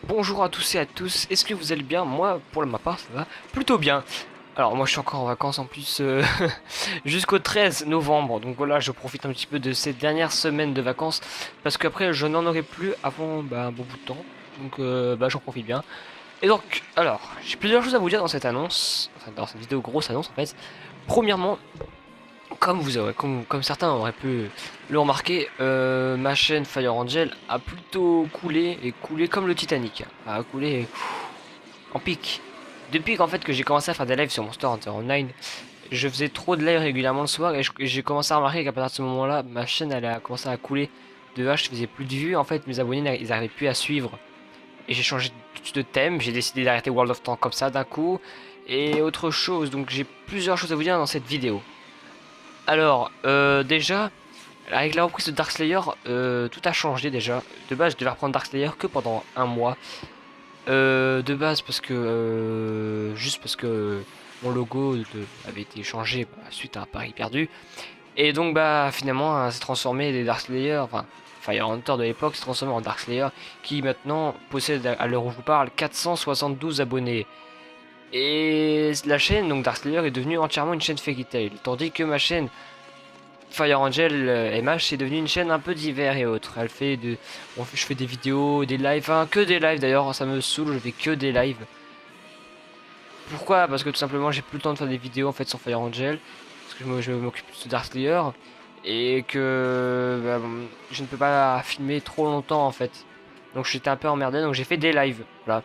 Bonjour à tous et à tous, est-ce que vous allez bien? Moi, pour ma part, ça va plutôt bien. Alors moi je suis encore en vacances en plus jusqu'au 13 novembre, donc voilà, je profite un petit peu de ces dernières semaines de vacances, parce qu'après je n'en aurai plus avant un bon bout de temps, donc j'en profite bien. Et donc, alors, j'ai plusieurs choses à vous dire dans cette annonce, enfin dans cette vidéo grosse annonce en fait. Premièrement, comme certains auraient pu le remarquer, ma chaîne Fire Angel a plutôt coulé, et coulé comme le Titanic. A coulé en pic. Depuis qu'en fait que j'ai commencé à faire des lives sur Monster Hunter Online, je faisais trop de lives régulièrement le soir et j'ai commencé à remarquer qu'à partir de ce moment-là, ma chaîne elle a commencé à couler de H, je faisais plus de vues, en fait mes abonnés ils n'arrivaient plus à suivre. Et j'ai changé de thème, j'ai décidé d'arrêter World of Tanks comme ça d'un coup. Et autre chose, donc j'ai plusieurs choses à vous dire dans cette vidéo. Alors, déjà, avec la reprise de Dark Slayer, tout a changé déjà. De base, je devais reprendre Dark Slayer que pendant un mois. De base, juste parce que mon avait été changé suite à un pari perdu. Et donc, finalement, s'est transformé des Dark Slayer, enfin, Fire Hunter de l'époque s'est transformé en Dark Slayer, qui maintenant possède, à l'heure où je vous parle, 472 abonnés. Et la chaîne, donc Dark Slayer, est devenue entièrement une chaîne Fairy Tail, tandis que ma chaîne Fire Angel MH c'est devenu une chaîne un peu divers et autres. Je fais des vidéos, des lives, enfin que des lives d'ailleurs, ça me saoule, je fais que des lives. Pourquoi? Parce que tout simplement j'ai plus le temps de faire des vidéos en fait sur Fire Angel, parce que je m'occupe de Dark Slayer, et que je ne peux pas filmer trop longtemps en fait. Donc j'étais un peu emmerdé, donc j'ai fait des lives. Voilà.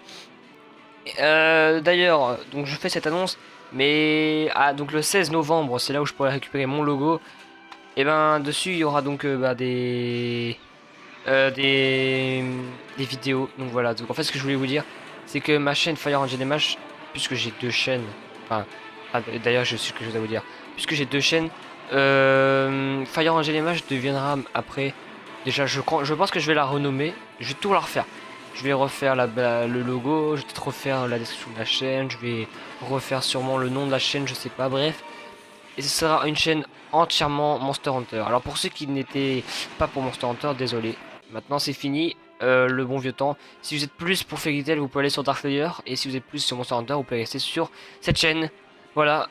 D'ailleurs, donc je fais cette annonce, mais donc le 16 novembre, c'est là où je pourrais récupérer mon logo. Et ben dessus il y aura donc euh, des des vidéos. Donc voilà. Donc en fait ce que je voulais vous dire, c'est que ma chaîne Fire Angel MH, puisque j'ai deux chaînes, enfin d'ailleurs je sais ce que je vais vous dire, puisque j'ai deux chaînes, Fire Angel MH deviendra après. Déjà je pense que je vais la renommer, je vais tout la refaire. Je vais refaire le logo, je vais peut-être refaire la description de la chaîne, je vais refaire sûrement le nom de la chaîne, je sais pas, bref. Et ce sera une chaîne entièrement Monster Hunter. Alors pour ceux qui n'étaient pas pour Monster Hunter, désolé. Maintenant c'est fini, le bon vieux temps. Si vous êtes plus pour Fairy Tail, vous pouvez aller sur Dark Slayer. Et si vous êtes plus sur Monster Hunter, vous pouvez rester sur cette chaîne. Voilà.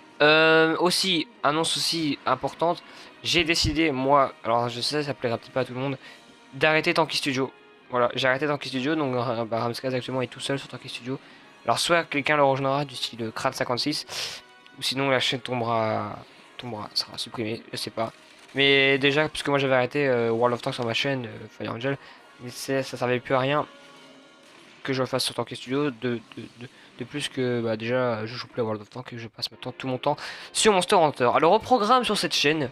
Aussi, annonce aussi importante. J'ai décidé, moi, alors je sais, ça plaira peut-être pas à tout le monde, d'arrêter Tanky Studio. Voilà, j'ai arrêté Tanky Studio, donc Ramskaz actuellement est tout seul sur Tanky Studio. Alors soit quelqu'un le rejoindra du style Crane56, ou sinon la chaîne tombera, sera supprimée, je sais pas. Mais déjà, puisque moi j'avais arrêté World of Tanks sur ma chaîne, Fire Angel, mais ça servait plus à rien que je le fasse sur Tanky Studio, de plus que déjà je joue plus à World of Tanks et je passe maintenant tout mon temps sur Monster Hunter. Alors au programme sur cette chaîne,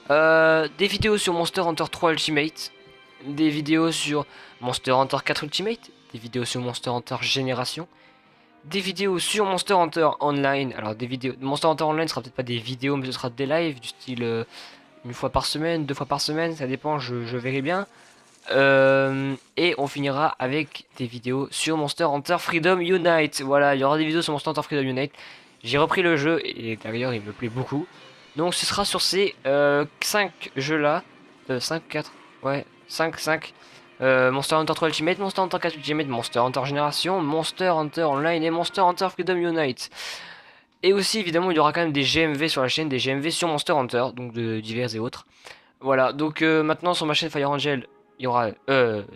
des vidéos sur Monster Hunter 3 Ultimate, des vidéos sur Monster Hunter 4 Ultimate, des vidéos sur Monster Hunter Génération, des vidéos sur Monster Hunter Online. Alors des vidéos Monster Hunter Online, ce sera peut-être pas des vidéos, mais ce sera des lives du style une fois par semaine, deux fois par semaine, ça dépend, je verrai bien. Et on finira avec des vidéos sur Monster Hunter Freedom Unite. Voilà, il y aura des vidéos sur Monster Hunter Freedom Unite. J'ai repris le jeu et d'ailleurs il me plaît beaucoup. Donc ce sera sur ces 5 jeux là. 5, 4, ouais, 5. Monster Hunter 3 Ultimate, Monster Hunter 4 Ultimate, Monster Hunter Génération, Monster Hunter Online et Monster Hunter Freedom Unite. Et aussi évidemment il y aura quand même des GMV sur la chaîne, des GMV sur Monster Hunter, donc de divers et autres. Voilà, donc maintenant sur ma chaîne Fire Angel, il y aura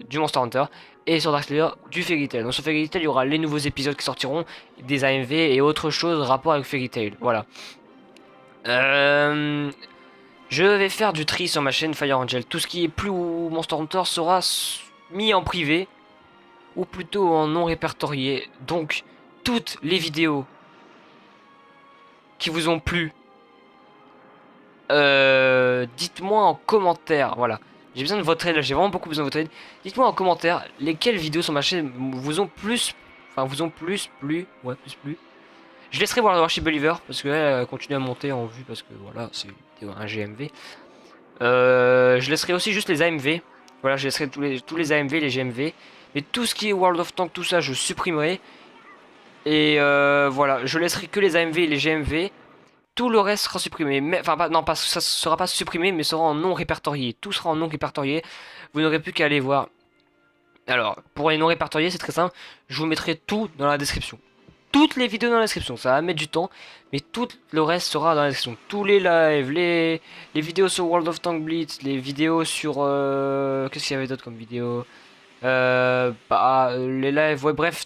du Monster Hunter, et sur Dark Slayer, du Fairy Tail. Donc sur Fairy Tail, il y aura les nouveaux épisodes qui sortiront, des AMV et autre chose rapport avec Fairy Tail. Voilà. Euh, je vais faire du tri sur ma chaîne Fire Angel. Tout ce qui est plus Monster Hunter sera mis en privé, ou plutôt en non répertorié. Donc, toutes les vidéos qui vous ont plu, dites-moi en commentaire. Voilà. J'ai besoin de votre aide, là, j'ai vraiment beaucoup besoin de votre aide. Dites-moi en commentaire lesquelles vidéos sur ma chaîne vous ont plus. Enfin, vous ont plus plu. Ouais, plus plu. Je laisserai voir le Warship Believer parce que elle continue à monter en vue parce que voilà, c'est un GMV. Je laisserai aussi juste les AMV. Voilà, je laisserai tous les AMV, les GMV. Mais tout ce qui est World of Tanks, tout ça, je supprimerai. Et voilà, je laisserai que les AMV et les GMV. Tout le reste sera supprimé. Mais, enfin, non, pas, ça sera pas supprimé, mais sera en non répertorié. Tout sera en non répertorié. Vous n'aurez plus qu'à aller voir. Alors, pour les non répertoriés, c'est très simple. Je vous mettrai tout dans la description. Toutes les vidéos dans la description. Ça va mettre du temps, mais tout le reste sera dans la description. Tous les lives, les vidéos sur World of Tanks Blitz, les vidéos sur... Qu'est-ce qu'il y avait d'autre comme vidéo les lives, ouais, bref.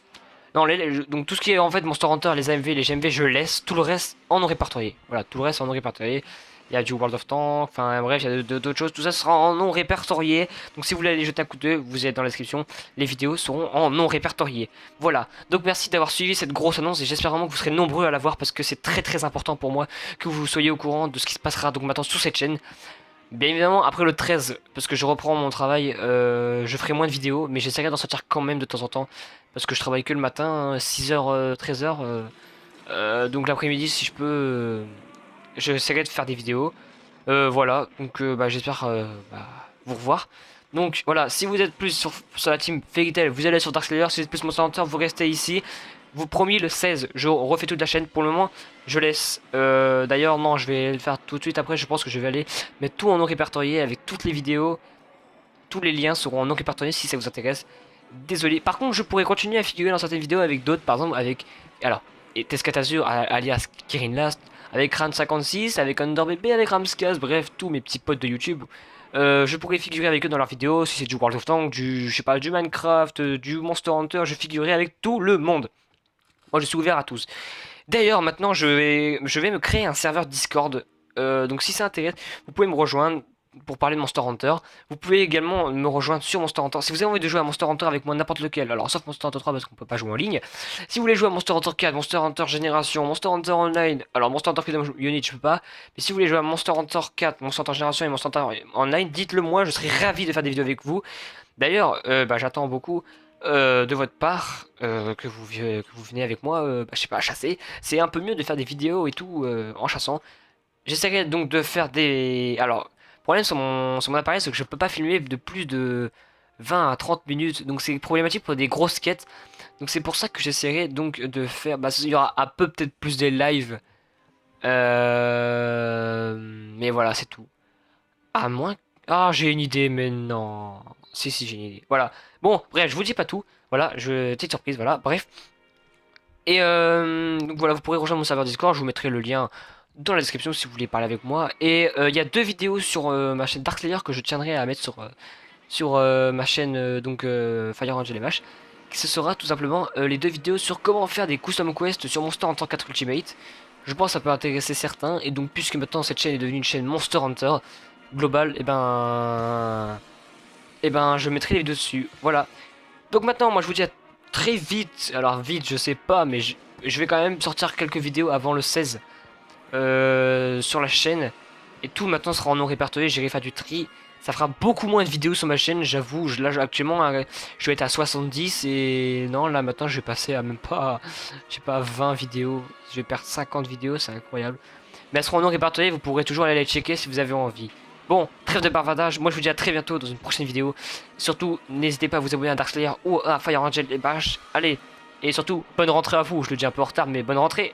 Non, donc tout ce qui est en fait Monster Hunter, les AMV, les GMV, je laisse. Tout le reste en non répertorié. Voilà, tout le reste en non répertorié. Il y a du World of Tanks, enfin bref, il y a d'autres choses. Tout ça sera en non répertorié. Donc si vous voulez aller jeter un coup d'œil, vous êtes dans la description. Les vidéos seront en non répertorié. Voilà. Donc merci d'avoir suivi cette grosse annonce et j'espère vraiment que vous serez nombreux à la voir parce que c'est très très important pour moi que vous soyez au courant de ce qui se passera donc maintenant sur cette chaîne. Bien évidemment, après le 13, parce que je reprends mon travail, je ferai moins de vidéos, mais j'essaierai d'en sortir quand même de temps en temps, parce que je travaille que le matin, 6h, 13h, donc l'après-midi, si je peux, j'essaierai de faire des vidéos. Voilà, donc j'espère vous revoir. Donc voilà, si vous êtes plus sur la team Fairy Tail, vous allez sur Dark Slayer, si vous êtes plus Monster Hunter, vous restez ici. Vous promis, le 16, je refais toute la chaîne. Pour le moment, je laisse. D'ailleurs, non, je vais le faire tout de suite après. Je pense que je vais aller mettre tout en non répertorié avec toutes les vidéos. Tous les liens seront en non répertorié si ça vous intéresse. Désolé. Par contre, je pourrais continuer à figurer dans certaines vidéos avec d'autres. Par exemple, avec. Alors, Tescatazur alias Kirin Last, avec Ran56, avec Underbaby, avec Ramscas, bref, tous mes petits potes de YouTube. Je pourrais figurer avec eux dans leurs vidéos. Si c'est du World of Tanks, je sais pas, du Minecraft, du Monster Hunter, je figurerai avec tout le monde. Moi, je suis ouvert à tous. D'ailleurs, maintenant, je vais me créer un serveur Discord. Donc, si ça intéresse, vous pouvez me rejoindre pour parler de Monster Hunter. Vous pouvez également me rejoindre sur Monster Hunter. Si vous avez envie de jouer à Monster Hunter avec moi, n'importe lequel, alors sauf Monster Hunter 3 parce qu'on peut pas jouer en ligne. Si vous voulez jouer à Monster Hunter 4, Monster Hunter Génération, Monster Hunter Online, alors Monster Hunter Freedom Unit, je peux pas. Mais si vous voulez jouer à Monster Hunter 4, Monster Hunter Génération et Monster Hunter Online, dites-le moi, je serai ravi de faire des vidéos avec vous. D'ailleurs, j'attends beaucoup de votre part que vous venez avec moi, je sais pas, chasser. C'est un peu mieux de faire des vidéos et tout en chassant. J'essaierai donc de faire des... Alors, le problème sur mon appareil, c'est que je peux pas filmer de plus de 20 à 30 minutes. Donc c'est problématique pour des grosses quêtes. Donc c'est pour ça que j'essaierai donc de faire... il y aura un peu peut-être plus des lives. Mais voilà, c'est tout. À moins... Ah, j'ai une idée, mais non. Si, j'ai une idée. Voilà. Bon, bref, je vous dis pas tout. Voilà, petite surprise, voilà. Bref. Et donc voilà, vous pourrez rejoindre mon serveur Discord. Je vous mettrai le lien dans la description si vous voulez parler avec moi. Et il y a deux vidéos sur ma chaîne Dark Slayer que je tiendrai à mettre sur ma chaîne Fire Angel MH. Ce sera tout simplement les deux vidéos sur comment faire des custom quests sur Monster Hunter 4 Ultimate. Je pense que ça peut intéresser certains. Et donc, puisque maintenant cette chaîne est devenue une chaîne Monster Hunter globale, je mettrai les vidéos dessus. Voilà. Donc maintenant, moi je vous dis à très vite. Alors vite, je sais pas, mais je vais quand même sortir quelques vidéos avant le 16 sur la chaîne. Et tout maintenant sera en non répertorié. J'irai faire du tri. Ça fera beaucoup moins de vidéos sur ma chaîne, j'avoue. Là actuellement, je vais être à 70 et non, là maintenant je vais passer à même pas, je sais pas, 20 vidéos. Je vais perdre 50 vidéos, c'est incroyable. Mais elles seront en non répertoriées. Vous pourrez toujours aller les checker si vous avez envie. Bon, trêve de bavardage, moi je vous dis à très bientôt dans une prochaine vidéo. Surtout, n'hésitez pas à vous abonner à Dark Slayer ou à Fire Angel et Bash. Allez, et surtout, bonne rentrée à vous, je le dis un peu en retard, mais bonne rentrée.